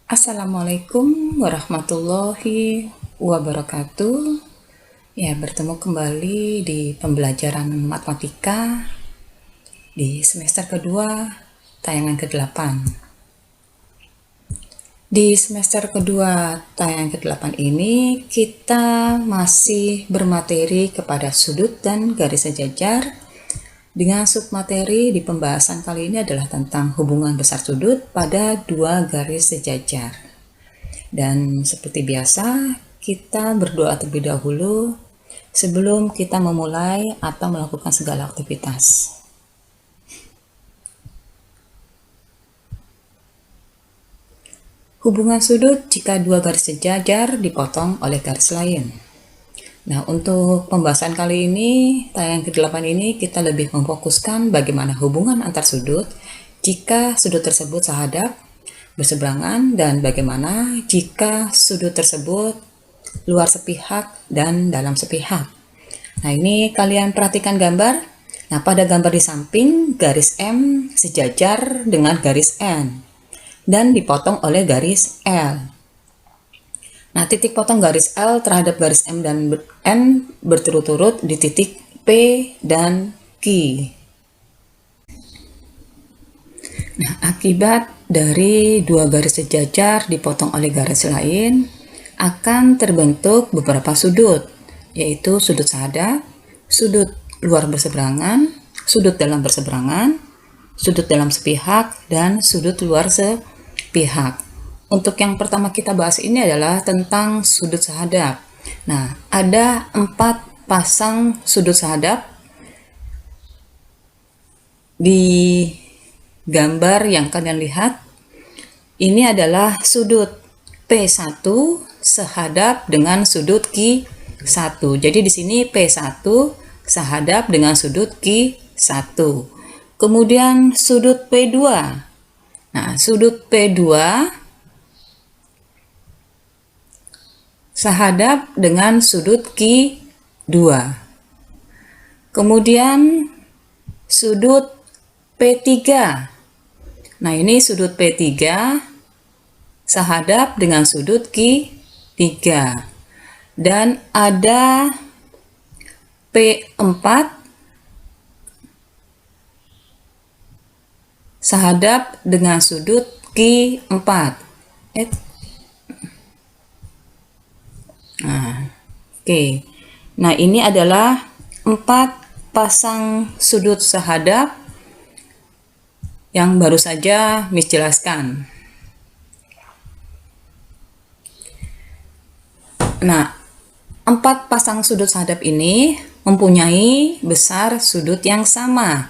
Assalamualaikum warahmatullahi wabarakatuh. Ya, bertemu kembali di pembelajaran matematika di semester kedua, tayangan ke-8. Di semester kedua, tayangan ke-8 ini, kita masih bermateri kepada sudut dan garis sejajar. Dengan submateri di pembahasan kali ini adalah tentang hubungan besar sudut pada dua garis sejajar. Dan seperti biasa, kita berdoa terlebih dahulu sebelum kita memulai atau melakukan segala aktivitas. Hubungan sudut jika dua garis sejajar dipotong oleh garis lain. Nah, untuk pembahasan kali ini, tayangan ke-8 ini, kita lebih memfokuskan bagaimana hubungan antar sudut jika sudut tersebut sahadap, berseberangan, dan bagaimana jika sudut tersebut luar sepihak dan dalam sepihak. Nah, ini kalian perhatikan gambar. Nah, pada gambar di samping, garis M sejajar dengan garis N dan dipotong oleh garis L. Nah, titik potong garis L terhadap garis M dan N berturut-turut di titik P dan Q. Nah, akibat dari dua garis sejajar dipotong oleh garis lain, akan terbentuk beberapa sudut, yaitu sudut sahadap, sudut luar berseberangan, sudut dalam berseberangan, sudut dalam sepihak, dan sudut luar sepihak. Untuk yang pertama kita bahas ini adalah tentang sudut sahadap. Nah, ada 4 pasang sudut sahadap di gambar yang kalian lihat. Ini adalah sudut P1 sahadap dengan sudut Q1. Jadi di sini P1 sahadap dengan sudut Q1. Kemudian sudut P2. Nah, sudut P2 sahadap dengan sudut Q2. Kemudian sudut P3. Nah, ini sudut P3 sahadap dengan sudut Q3. Dan ada P4 sahadap dengan sudut Q4. Oke. Nah, ini adalah 4 pasang sudut sahadap yang baru saja Miss jelaskan. Nah, 4 pasang sudut sahadap ini mempunyai besar sudut yang sama.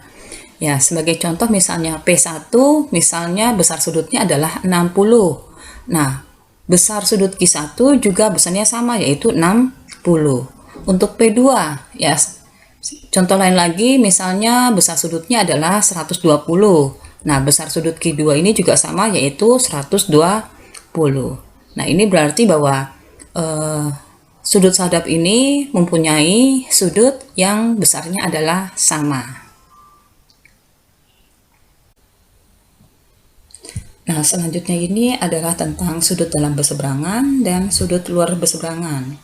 Ya, sebagai contoh misalnya P1, misalnya besar sudutnya adalah 60. Nah, besar sudut Q1 juga besarnya sama, yaitu 60. Untuk P2, ya, contoh lain lagi, misalnya besar sudutnya adalah 120. Nah, besar sudut Q2 ini juga sama, yaitu 120. Nah, ini berarti bahwa sudut sahadap ini mempunyai sudut yang besarnya adalah sama. Nah, selanjutnya ini adalah tentang sudut dalam berseberangan dan sudut luar berseberangan.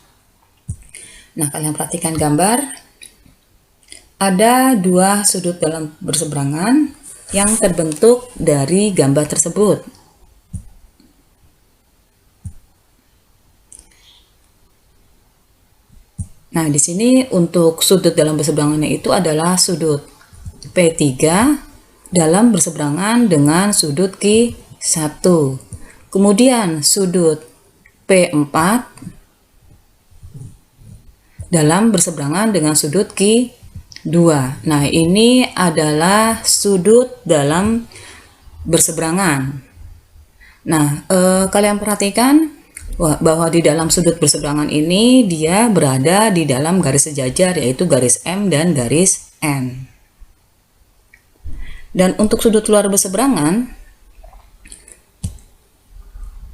Nah, kalian perhatikan gambar. Ada 2 sudut dalam berseberangan yang terbentuk dari gambar tersebut. Nah, di sini untuk sudut dalam berseberangannya itu adalah sudut P3 dalam berseberangan dengan sudut Q1. Kemudian sudut P4 dalam berseberangan dengan sudut Q2. Nah, ini adalah sudut dalam berseberangan. Nah, kalian perhatikan bahwa di dalam sudut berseberangan ini dia berada di dalam garis sejajar, yaitu garis M dan garis N. Dan untuk sudut luar berseberangan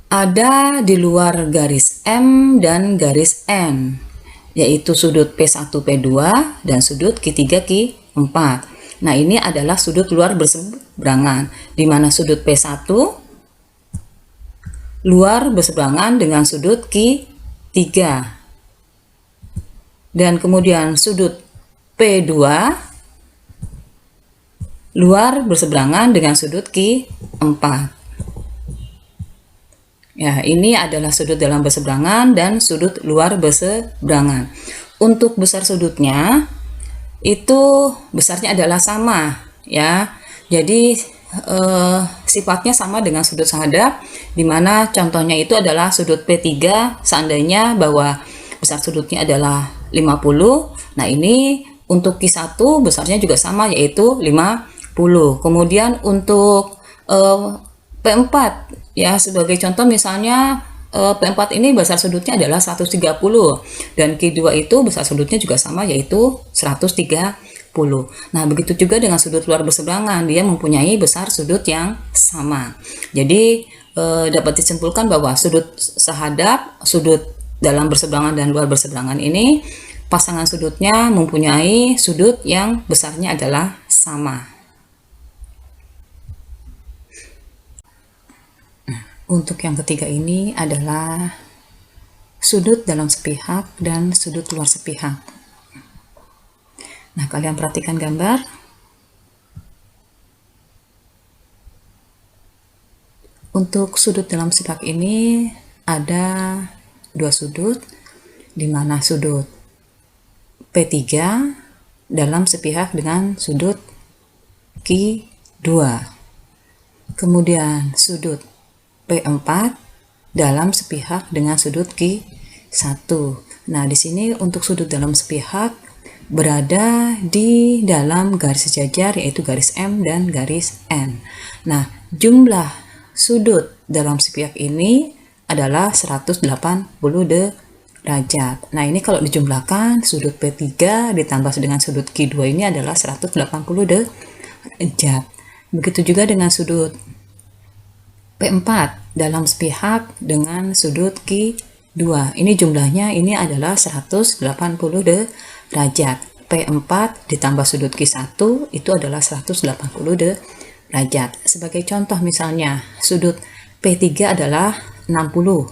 ada di luar garis M dan garis N, yaitu sudut P1 P2 dan sudut Q3 Q4. Nah, ini adalah sudut luar berseberangan, di mana sudut P1 luar berseberangan dengan sudut Q3. Dan kemudian sudut P2 luar berseberangan dengan sudut Q4. Ya, ini adalah sudut dalam berseberangan dan sudut luar berseberangan. Untuk besar sudutnya itu besarnya adalah sama, ya. Jadi sifatnya sama dengan sudut sahadap, di mana contohnya itu adalah sudut P3 seandainya bahwa besar sudutnya adalah 50. Nah, ini untuk Q1 besarnya juga sama, yaitu 50. Kemudian untuk P4, ya, sebagai contoh misalnya P4 ini besar sudutnya adalah 130 dan Q2 itu besar sudutnya juga sama, yaitu 130. Nah, begitu juga dengan sudut luar berseberangan, dia mempunyai besar sudut yang sama. Jadi dapat disimpulkan bahwa sudut sahadap, sudut dalam berseberangan dan luar berseberangan ini pasangan sudutnya mempunyai sudut yang besarnya adalah sama. Untuk yang ketiga ini adalah sudut dalam sepihak dan sudut luar sepihak. Nah, kalian perhatikan gambar. Untuk sudut dalam sepihak ini ada dua sudut, di mana sudut P3 dalam sepihak dengan sudut Q2. Kemudian sudut P4 dalam sepihak dengan sudut Q1. Nah, di sini untuk sudut dalam sepihak berada di dalam garis sejajar, yaitu garis M dan garis N. Nah, jumlah sudut dalam sepihak ini adalah 180 derajat. Nah, ini kalau dijumlahkan sudut P3 ditambah dengan sudut Q2 ini adalah 180 derajat. Begitu juga dengan sudut P4 dalam sepihak dengan sudut Q2. Ini jumlahnya ini adalah 180 derajat. P4 ditambah sudut Q1 itu adalah 180 derajat. Sebagai contoh misalnya, sudut P3 adalah 60.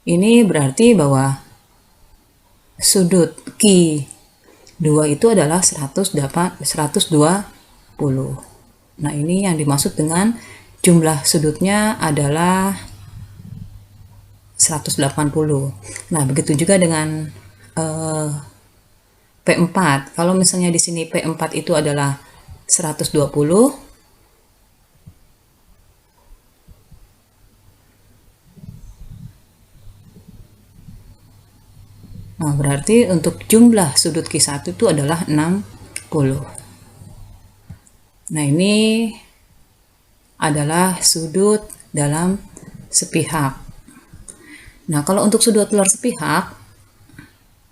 Ini berarti bahwa sudut Q2 itu adalah 120. Nah, ini yang dimaksud dengan jumlah sudutnya adalah 180. Nah, begitu juga dengan P4. Kalau misalnya di sini P4 itu adalah 120, nah, berarti untuk jumlah sudut Q1 itu adalah 60. Nah, ini adalah sudut dalam sepihak. Nah, kalau untuk sudut luar sepihak,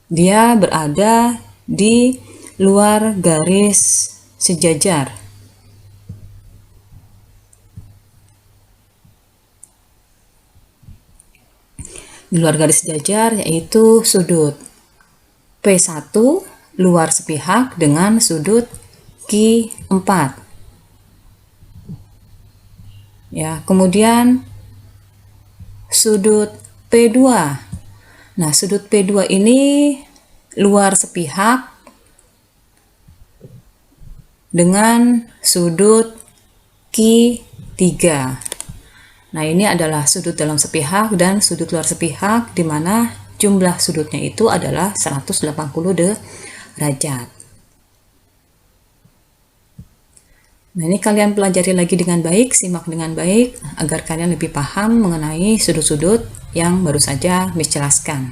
dia berada di luar garis sejajar. Di luar garis sejajar yaitu sudut P1 luar sepihak dengan sudut Q4. Ya, kemudian sudut P2. Nah, sudut P2 ini luar sepihak dengan sudut Q3. Nah, ini adalah sudut dalam sepihak dan sudut luar sepihak, di mana jumlah sudutnya itu adalah 180 derajat. Nah, ini kalian pelajari lagi dengan baik, simak dengan baik, agar kalian lebih paham mengenai sudut-sudut yang baru saja Miss jelaskan.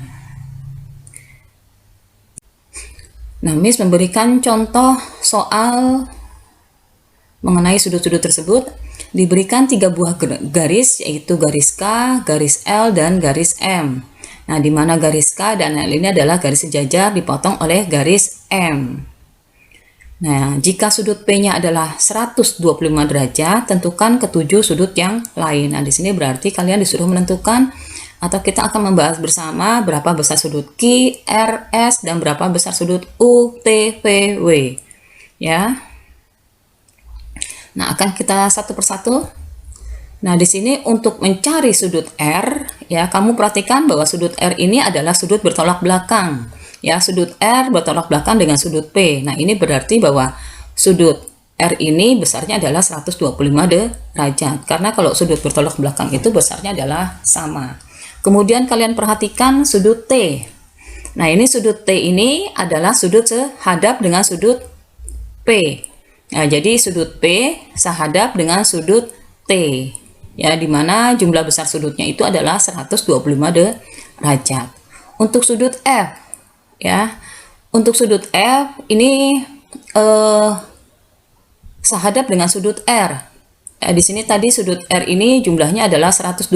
Nah, Miss memberikan contoh soal mengenai sudut-sudut tersebut. Diberikan 3 buah garis, yaitu garis K, garis L, dan garis M. Nah, di mana garis K dan L ini adalah garis sejajar dipotong oleh garis M. Nah, jika sudut P-nya adalah 125 derajat, tentukan ketujuh sudut yang lain. Nah, di sini berarti kalian disuruh menentukan, atau kita akan membahas bersama berapa besar sudut Q, R, S, dan berapa besar sudut U, T, V, W. Ya. Nah, akan kita satu persatu. Nah, di sini untuk mencari sudut R, ya, kamu perhatikan bahwa sudut R ini adalah sudut bertolak belakang. Ya, sudut R bertolak belakang dengan sudut P. Nah, ini berarti bahwa sudut R ini besarnya adalah 125 derajat. Karena kalau sudut bertolak belakang itu besarnya adalah sama. Kemudian kalian perhatikan sudut T. Nah, ini sudut T ini adalah sudut sehadap dengan sudut P. Nah, jadi sudut P sehadap dengan sudut T. Ya, di mana jumlah besar sudutnya itu adalah 125 derajat. Untuk sudut F, ya, untuk sudut F ini sehadap dengan sudut R. Di sini tadi sudut R ini jumlahnya adalah 125.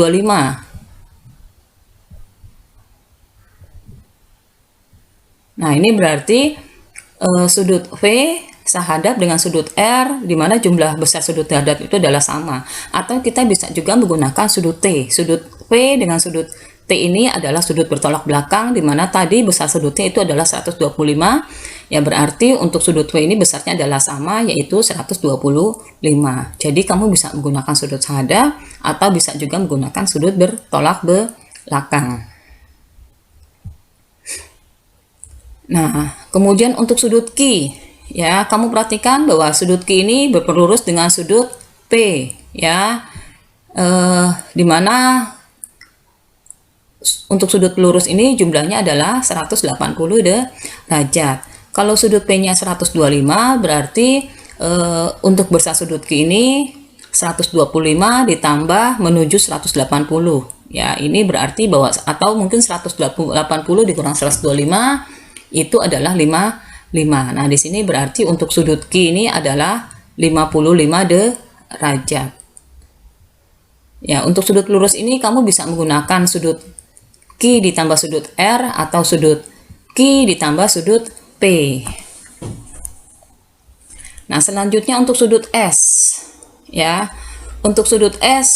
Nah, ini berarti sudut V sehadap dengan sudut R, di mana jumlah besar sudut terhadap itu adalah sama. Atau kita bisa juga menggunakan sudut T. Sudut V dengan sudut T ini adalah sudut bertolak belakang, di mana tadi besar sudutnya itu adalah 125. Ya, berarti untuk sudut V ini besarnya adalah sama, yaitu 125. Jadi kamu bisa menggunakan sudut sehadap atau bisa juga menggunakan sudut bertolak belakang. Nah, kemudian untuk sudut Q, ya, kamu perhatikan bahwa sudut Q ini berpelurus dengan sudut P, ya, di mana untuk sudut pelurus ini jumlahnya adalah 180 derajat. Kalau sudut P-nya 125, berarti untuk besar sudut Q ini 125 ditambah menuju 180. Ya, ini berarti bahwa, atau mungkin 180 dikurang 125 itu adalah 55. Nah, di sini berarti untuk sudut Q ini adalah 55 derajat. Ya, untuk sudut lurus ini kamu bisa menggunakan sudut Q ditambah sudut R atau sudut Q ditambah sudut P. Nah, selanjutnya untuk sudut S. Ya, untuk sudut S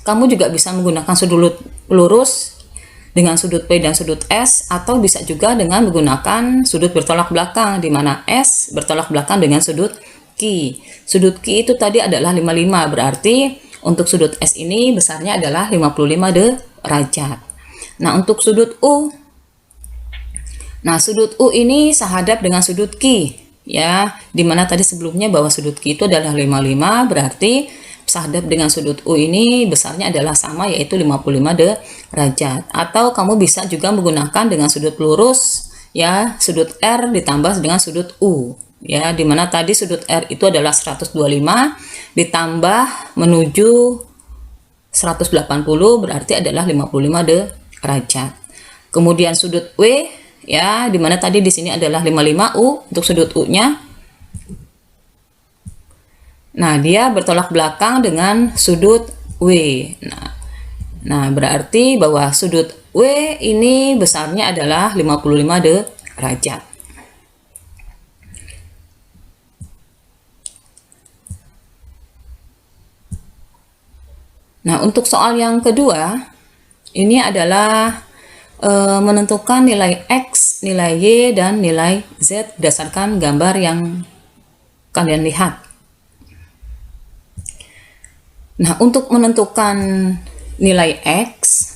kamu juga bisa menggunakan sudut lurus dengan sudut P dan sudut S, atau bisa juga dengan menggunakan sudut bertolak belakang, di mana S bertolak belakang dengan sudut Q. Sudut Q itu tadi adalah 55, berarti untuk sudut S ini besarnya adalah 55 derajat. Nah, untuk sudut U, nah sudut U ini sehadap dengan sudut Q, ya, di mana tadi sebelumnya bahwa sudut Q itu adalah 55, berarti sehadap dengan sudut U ini besarnya adalah sama, yaitu 55 derajat. Atau kamu bisa juga menggunakan dengan sudut lurus, ya, sudut R ditambah dengan sudut U, ya, dimana tadi sudut R itu adalah 125 ditambah menuju 180, berarti adalah 55 derajat. Kemudian sudut W, ya, dimana tadi di sini adalah 55 U untuk sudut U-nya. Nah, dia bertolak belakang dengan sudut W. Nah, berarti bahwa sudut W ini besarnya adalah 55 derajat. Nah, untuk soal yang kedua, ini adalah menentukan nilai X, nilai Y, dan nilai Z berdasarkan gambar yang kalian lihat. Nah, untuk menentukan nilai X,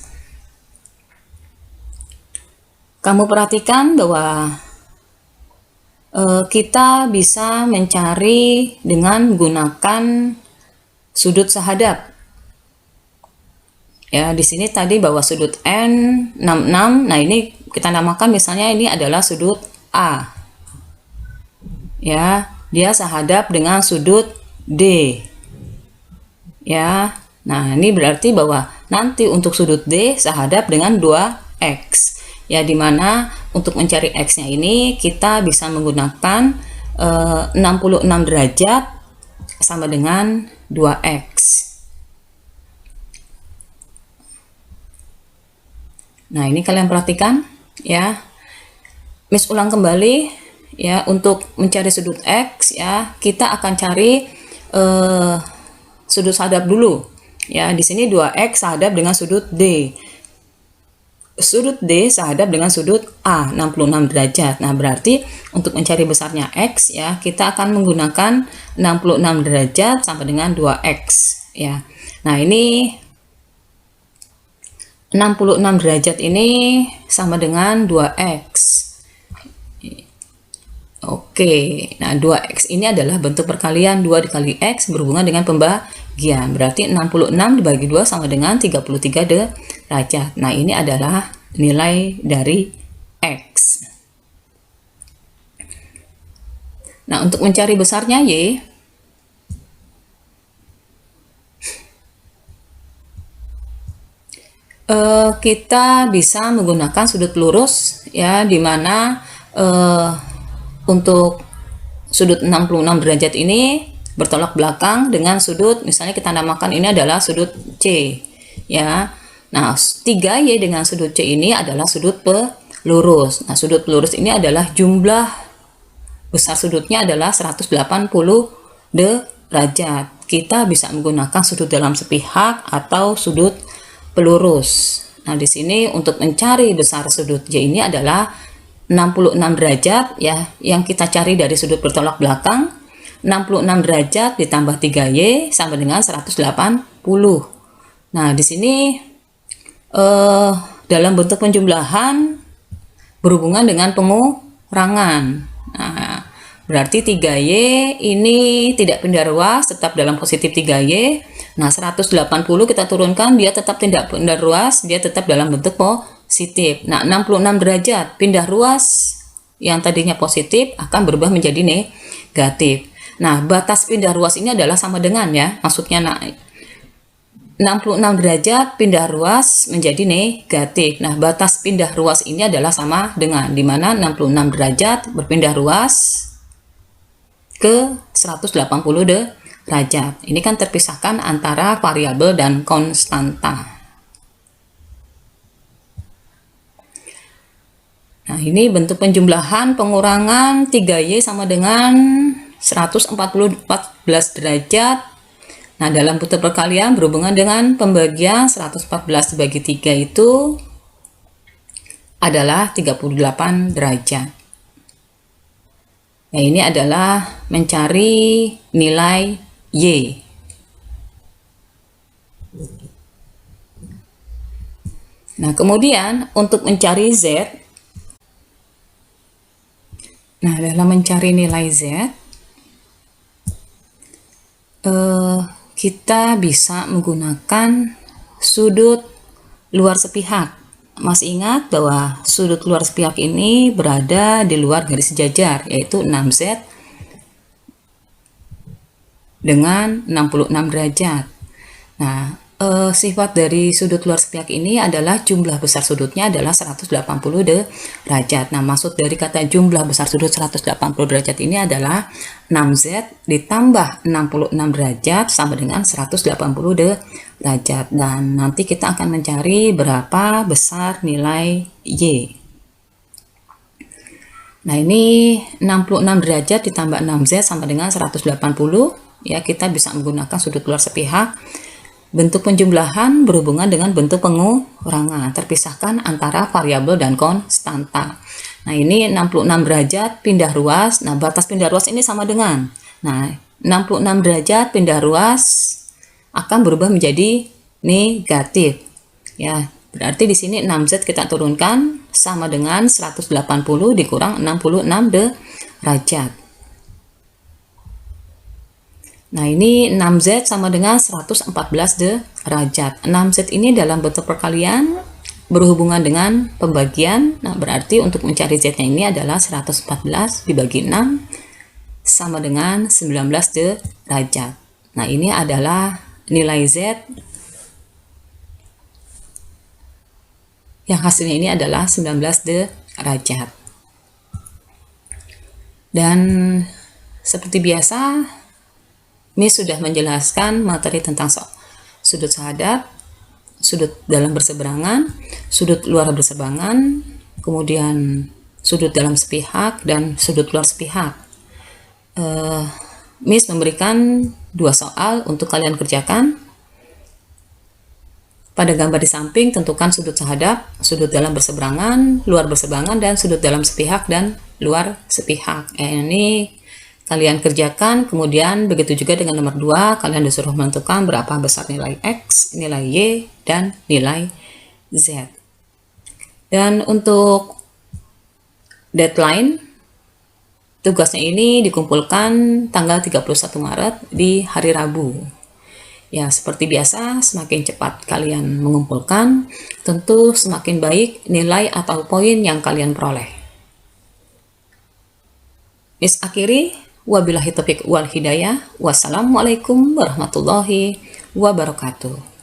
kamu perhatikan bahwa kita bisa mencari dengan menggunakan sudut sehadap. Ya, di sini tadi bahwa sudut N 66, nah ini kita namakan misalnya ini adalah sudut A. Ya, dia sehadap dengan sudut D. Ya, nah ini berarti bahwa nanti untuk sudut D sehadap dengan 2X. Ya, dimana untuk mencari X-nya ini kita bisa menggunakan 66 derajat sama dengan 2X. Nah, ini kalian perhatikan, ya. Miss ulang kembali, ya, untuk mencari sudut X, ya, kita akan cari sudut sehadap dulu. Ya, di sini 2X sehadap dengan sudut D. sudut D sehadap dengan sudut A 66 derajat. Nah, berarti untuk mencari besarnya X ya, kita akan menggunakan 66 derajat sama dengan 2X ya. Nah, ini 66 derajat ini sama dengan 2X. Oke, nah 2X ini adalah bentuk perkalian 2 dikali X berhubungan dengan pembagian. Berarti 66 dibagi 2 sama dengan 33 derajat. Nah, ini adalah nilai dari X. Nah, untuk mencari besarnya Y, kita bisa menggunakan sudut lurus ya, dimana untuk sudut 66 derajat ini bertolak belakang dengan sudut, misalnya kita namakan ini adalah sudut C ya. Nah, 3Y dengan sudut C ini adalah sudut pelurus. Nah, sudut pelurus ini adalah jumlah besar sudutnya adalah 180 derajat. Kita bisa menggunakan sudut dalam sepihak atau sudut pelurus. Nah, di sini untuk mencari besar sudut Y ini adalah 66 derajat ya, yang kita cari dari sudut bertolak belakang. 66 derajat ditambah 3Y sama dengan 180. Nah, di sini dalam bentuk penjumlahan berhubungan dengan pengurangan. Nah, berarti 3Y ini tidak pindah ruas, tetap dalam positif 3Y. Nah, 180 kita turunkan, dia tetap tidak pindah ruas, dia tetap dalam bentuk positif. Nah, 66 derajat pindah ruas yang tadinya positif akan berubah menjadi negatif. Nah, batas pindah ruas ini adalah sama dengan ya, maksudnya 66 derajat pindah ruas menjadi negatif. Nah, batas pindah ruas ini adalah sama dengan, di mana 66 derajat berpindah ruas ke 180 derajat. Ini kan terpisahkan antara variabel dan konstanta. Nah, ini bentuk penjumlahan pengurangan 3Y sama dengan 114 derajat. Nah, dalam bentuk perkalian berhubungan dengan pembagian 114 dibagi 3 itu adalah 38 derajat. Nah, ini adalah mencari nilai Y. Nah, kemudian untuk mencari Z, nah, dalam mencari nilai Z, kita bisa menggunakan sudut luar sepihak. Masih ingat bahwa sudut luar sepihak ini berada di luar garis sejajar, yaitu 6Z dengan 66 derajat. Nah, sifat dari sudut luar sepihak ini adalah jumlah besar sudutnya adalah 180 derajat. Nah, maksud dari kata jumlah besar sudut 180 derajat ini adalah 6Z ditambah 66 derajat sama dengan 180 derajat. Dan nanti kita akan mencari berapa besar nilai Y. Nah, ini 66 derajat ditambah 6Z sama dengan 180. Ya, kita bisa menggunakan sudut luar sepihak. Bentuk penjumlahan berhubungan dengan bentuk pengurangan, terpisahkan antara variabel dan konstanta. Nah, ini 66 derajat pindah ruas. Nah, batas pindah ruas ini sama dengan, nah, 66 derajat pindah ruas akan berubah menjadi negatif. Ya, berarti di sini 6Z kita turunkan sama dengan 180 dikurang 66 derajat. Nah, ini 6Z sama dengan 114 derajat. 6Z ini dalam bentuk perkalian berhubungan dengan pembagian. Nah, berarti untuk mencari Z-nya ini adalah 114 dibagi 6 sama dengan 19 derajat. Nah, ini adalah nilai Z yang hasilnya ini adalah 19 derajat. Dan seperti biasa, Miss sudah menjelaskan materi tentang sudut sahadap, sudut dalam berseberangan, sudut luar berseberangan, kemudian sudut dalam sepihak, dan sudut luar sepihak. Miss memberikan 2 soal untuk kalian kerjakan. Pada gambar di samping, tentukan sudut sahadap, sudut dalam berseberangan, luar berseberangan, dan sudut dalam sepihak dan luar sepihak. Ini kalian kerjakan, kemudian begitu juga dengan nomor 2, kalian disuruh menentukan berapa besar nilai X, nilai Y, dan nilai Z. Dan untuk deadline, tugasnya ini dikumpulkan tanggal 31 Maret di hari Rabu. Ya, seperti biasa, semakin cepat kalian mengumpulkan, tentu semakin baik nilai atau poin yang kalian peroleh. Miss akhiri, wabillahi taufiq wal hidayah. Wassalamualaikum warahmatullahi wabarakatuh.